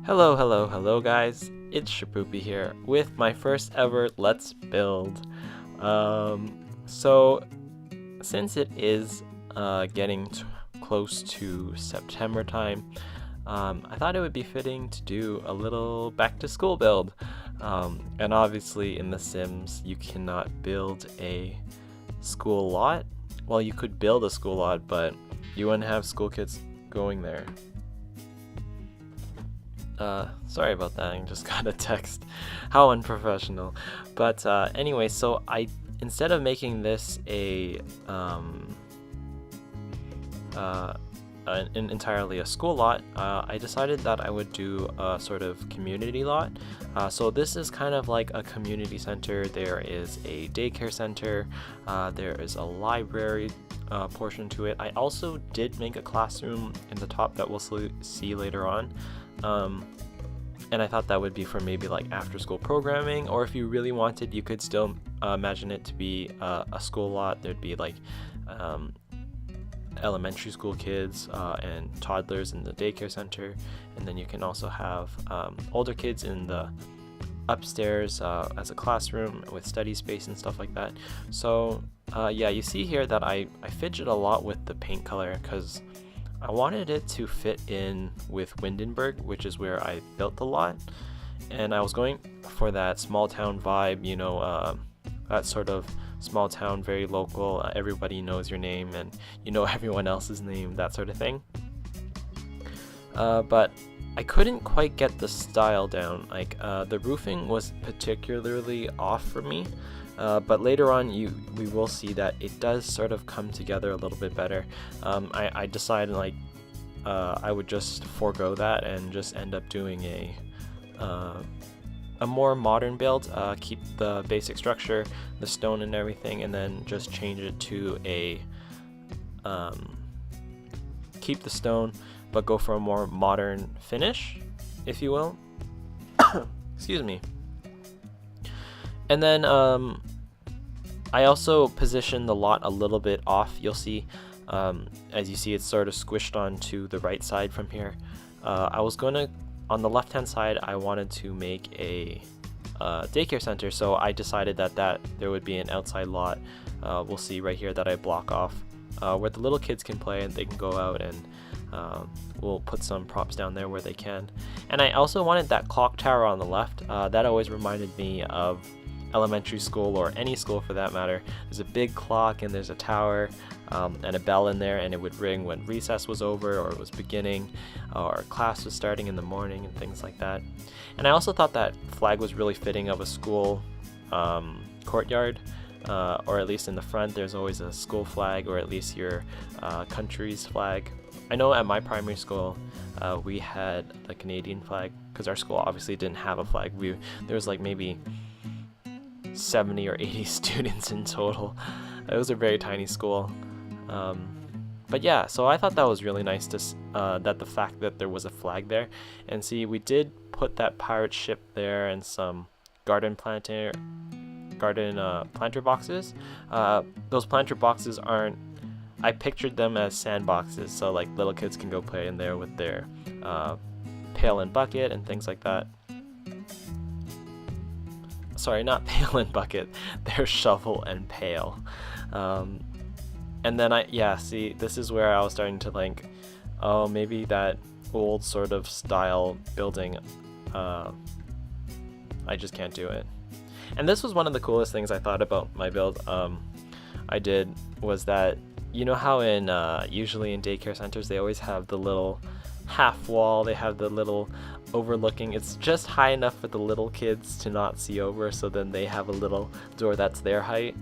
Hello guys, it's Shapoopi here with my first ever Let's Build. So since it is getting close to September time, I thought it would be fitting to do a little back to school build. And obviously in The Sims you cannot build a school lot. Well, you could build a school lot, but you wouldn't have school kids going there. Sorry about that, I just got a text. How unprofessional. But anyway, so instead of making this entirely a school lot, I decided that I would do a sort of community lot. So this is kind of like a community center. There is a daycare center, there is a library portion to it. I also did make a classroom in the top that we'll see later on. And I thought that would be for maybe like after school programming, or if you really wanted, you could still imagine it to be a school lot. There'd be like elementary school kids and toddlers in the daycare center, and then you can also have older kids in the upstairs as a classroom with study space and stuff like that. So yeah, you see here that I fidget a lot with the paint color because I wanted it to fit in with Windenburg, which is where I built the lot, and I was going for that small town vibe, you know, that sort of small town, very local, everybody knows your name and you know everyone else's name, that sort of thing. But I couldn't quite get the style down. Like the roofing was particularly off for me. But later on we will see that it does sort of come together a little bit better. I decided like I would just forego that and just end up doing a more modern build, keep the basic structure, the stone and everything, and then just change it to a keep the stone but go for a more modern finish, if you will. Excuse me. And then I also positioned the lot a little bit off. You'll see, as you see, it's sort of squished onto the right side from here. I was gonna, on the left hand side, I wanted to make a daycare center, so I decided that there would be an outside lot. We'll see right here that I block off where the little kids can play and they can go out, and we'll put some props down there where they can. And I also wanted that clock tower on the left. That always reminded me of elementary school, or any school for that matter. There's a big clock and there's a tower and a bell in there, and it would ring when recess was over or it was beginning or class was starting in the morning and things like that. And I also thought that flag was really fitting of a school courtyard, or at least in the front there's always a school flag, or at least your country's flag. I know at my primary school we had the Canadian flag because our school obviously didn't have a flag. There was like maybe 70 or 80 students in total. It was a very tiny school. But yeah, so I thought that was really nice to that the fact that there was a flag there. And see, we did put that pirate ship there and some garden planter boxes. Those planter boxes aren't, I pictured them as sandboxes, so like little kids can go play in there with their pail and bucket and things like that. Sorry, not pail and bucket, they're shovel and pail. And then see, this is where I was starting to think, oh, maybe that old sort of style building, I just can't do it. And this was one of the coolest things I thought about my build I did, was that, you know how in usually in daycare centers they always have the little half wall, they have the little overlooking, it's just high enough for the little kids to not see over, so then they have a little door that's their height.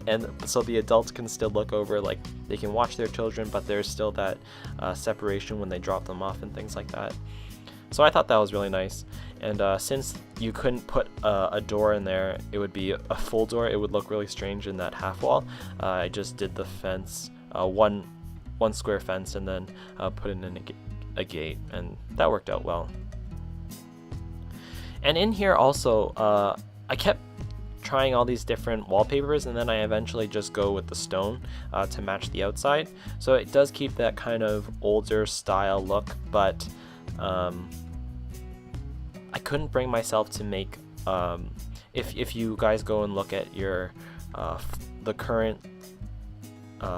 And so the adults can still look over, like they can watch their children, but there's still that separation when they drop them off and things like that. So I thought that was really nice. And since you couldn't put a door in there, it would be a full door, it would look really strange in that half wall. I just did the fence, one square fence, and then put in a gate, and that worked out well. And in here also, I kept trying all these different wallpapers, and then I eventually just go with the stone to match the outside. So it does keep that kind of older style look, but I couldn't bring myself to make, if you guys go and look at your the current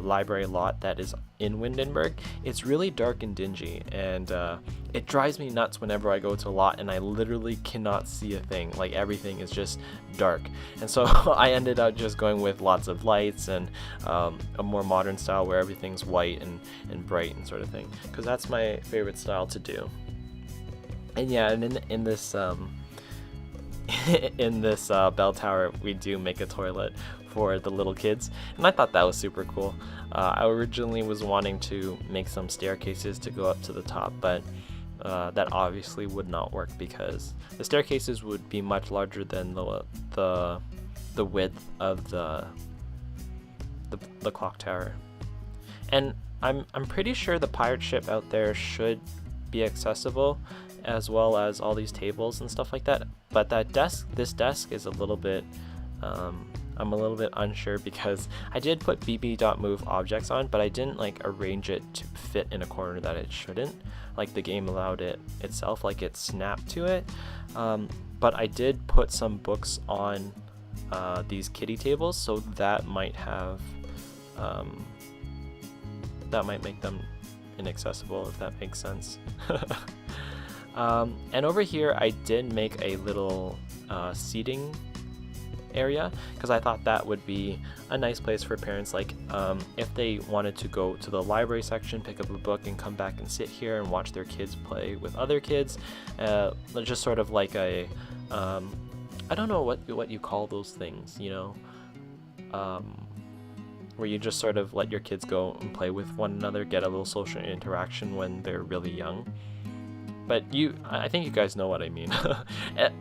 library lot that is in Windenburg, it's really dark and dingy, and it drives me nuts whenever I go to a lot and I literally cannot see a thing. Like, everything is just dark, and so I ended up just going with lots of lights and a more modern style where everything's white and bright and sort of thing, because that's my favorite style to do. And yeah, and in this in this bell tower, we do make a toilet for the little kids, and I thought that was super cool. I originally was wanting to make some staircases to go up to the top, but that obviously would not work because the staircases would be much larger than the width of the clock tower. And I'm pretty sure the pirate ship out there should be accessible, as well as all these tables and stuff like that. But this desk is a little bit I'm a little bit unsure because I did put bb.move objects on, but I didn't like arrange it to fit in a corner that it shouldn't. Like, the game allowed it itself, like it snapped to it. But I did put some books on these kiddie tables, so that might have that might make them inaccessible, if that makes sense. And over here I did make a little seating area, because I thought that would be a nice place for parents, like if they wanted to go to the library section, pick up a book, and come back and sit here and watch their kids play with other kids. Just sort of like a I don't know what you call those things, you know, where you just sort of let your kids go and play with one another, get a little social interaction when they're really young. But I think you guys know what I mean.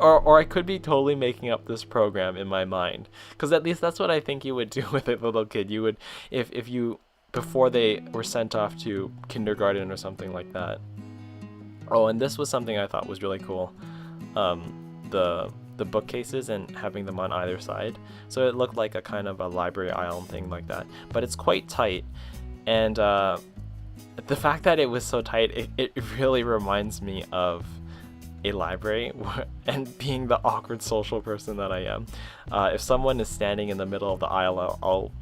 or I could be totally making up this program in my mind, because at least that's what I think you would do with a little kid. You would, if you, before they were sent off to kindergarten or something like that. Oh, and this was something I thought was really cool. The bookcases and having them on either side. So it looked like a kind of a library aisle and thing like that. But it's quite tight, and the fact that it was so tight, it really reminds me of a library, and being the awkward social person that I am. If someone is standing in the middle of the aisle,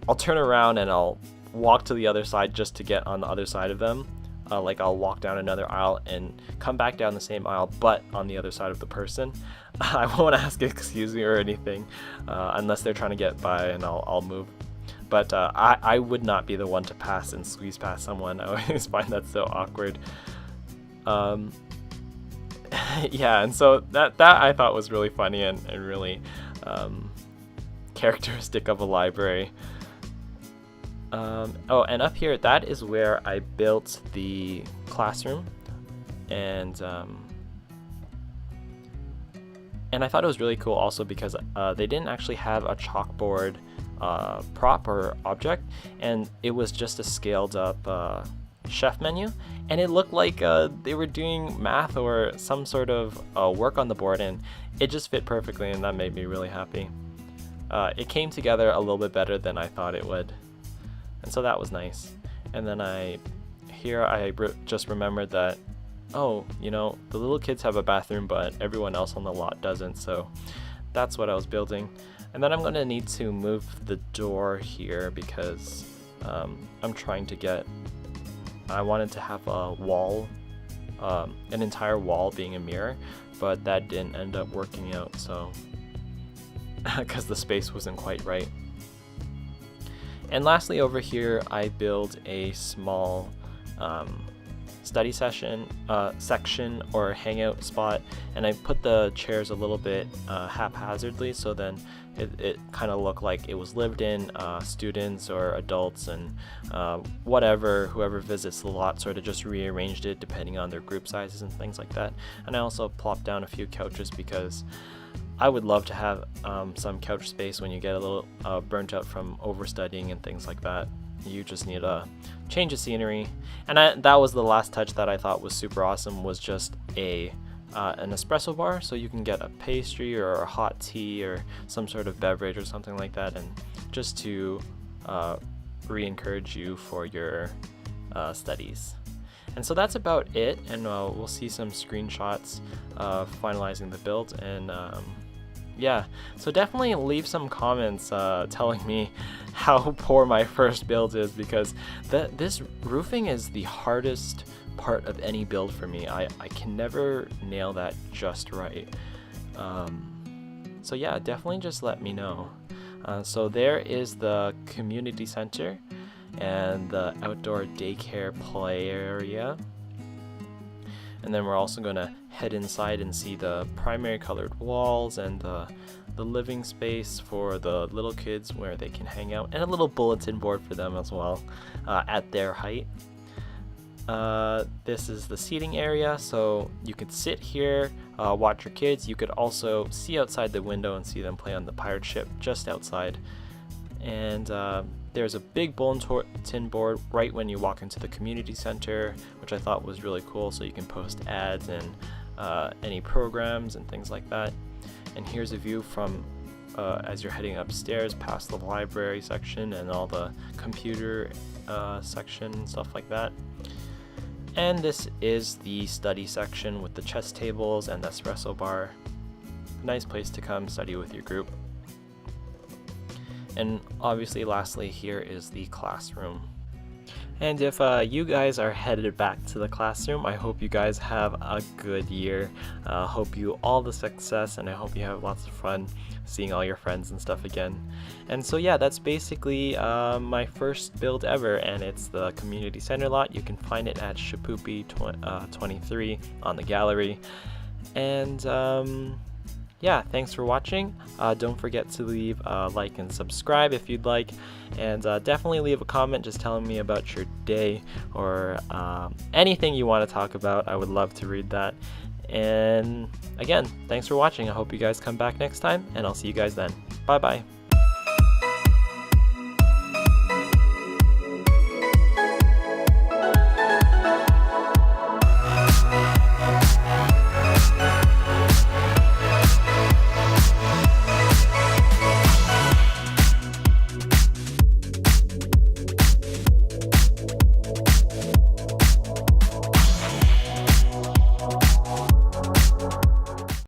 I'll turn around and I'll walk to the other side just to get on the other side of them. Like, I'll walk down another aisle and come back down the same aisle, but on the other side of the person. I won't ask excuse me or anything, unless they're trying to get by, and I'll move. But I would not be the one to pass and squeeze past someone. I always find that so awkward. Yeah, and so that I thought was really funny and really characteristic of a library. Oh, and up here, that is where I built the classroom, and I thought it was really cool also because they didn't actually have a chalkboard prop or object, and it was just a scaled up chef menu, and it looked like they were doing math or some sort of work on the board, and it just fit perfectly, and that made me really happy. It came together a little bit better than I thought it would, and so that was nice. And then I just remembered that, oh, you know, the little kids have a bathroom, but everyone else on the lot doesn't, so that's what I was building. And then I'm going to need to move the door here because I'm trying to get, I wanted to have a wall, an entire wall being a mirror, but that didn't end up working out, so, because the space wasn't quite right. And lastly, over here, I build a small study section or hangout spot, and I put the chairs a little bit haphazardly, so then it kind of looked like it was lived in. Students or adults and whoever visits the lot sort of just rearranged it depending on their group sizes and things like that. And I also plopped down a few couches because I would love to have some couch space when you get a little burnt out from overstudying and things like that. You just need a change of scenery. And that was the last touch that I thought was super awesome, was just a an espresso bar, so you can get a pastry or a hot tea or some sort of beverage or something like that, and just to re-encourage you for your studies. And so that's about it, and we'll see some screenshots finalizing the build. And yeah, so definitely leave some comments telling me how poor my first build is, because this roofing is the hardest part of any build for me. I can never nail that just right. So yeah, definitely just let me know. So there is the community center and the outdoor daycare play area. And then we're also going to head inside and see the primary colored walls and the living space for the little kids where they can hang out, and a little bulletin board for them as well at their height. This is the seating area, so you could sit here, watch your kids. You could also see outside the window and see them play on the pirate ship just outside. And there's a big bulletin board right when you walk into the community center, which I thought was really cool, so you can post ads and any programs and things like that. And here's a view from as you're heading upstairs past the library section and all the computer section and stuff like that. And this is the study section with the chess tables and the espresso bar. Nice place to come study with your group. And obviously, lastly, here is the classroom. And if you guys are headed back to the classroom, I hope you guys have a good year. Hope you all the success, and I hope you have lots of fun seeing all your friends and stuff again. And so yeah, that's basically my first build ever, and it's the community center lot. You can find it at Shapoopi 23 on the gallery. And yeah, thanks for watching. Don't forget to leave a like and subscribe if you'd like, and definitely leave a comment just telling me about your day or anything you want to talk about. I would love to read that. And again, thanks for watching. I hope you guys come back next time, and I'll see you guys then. Bye bye.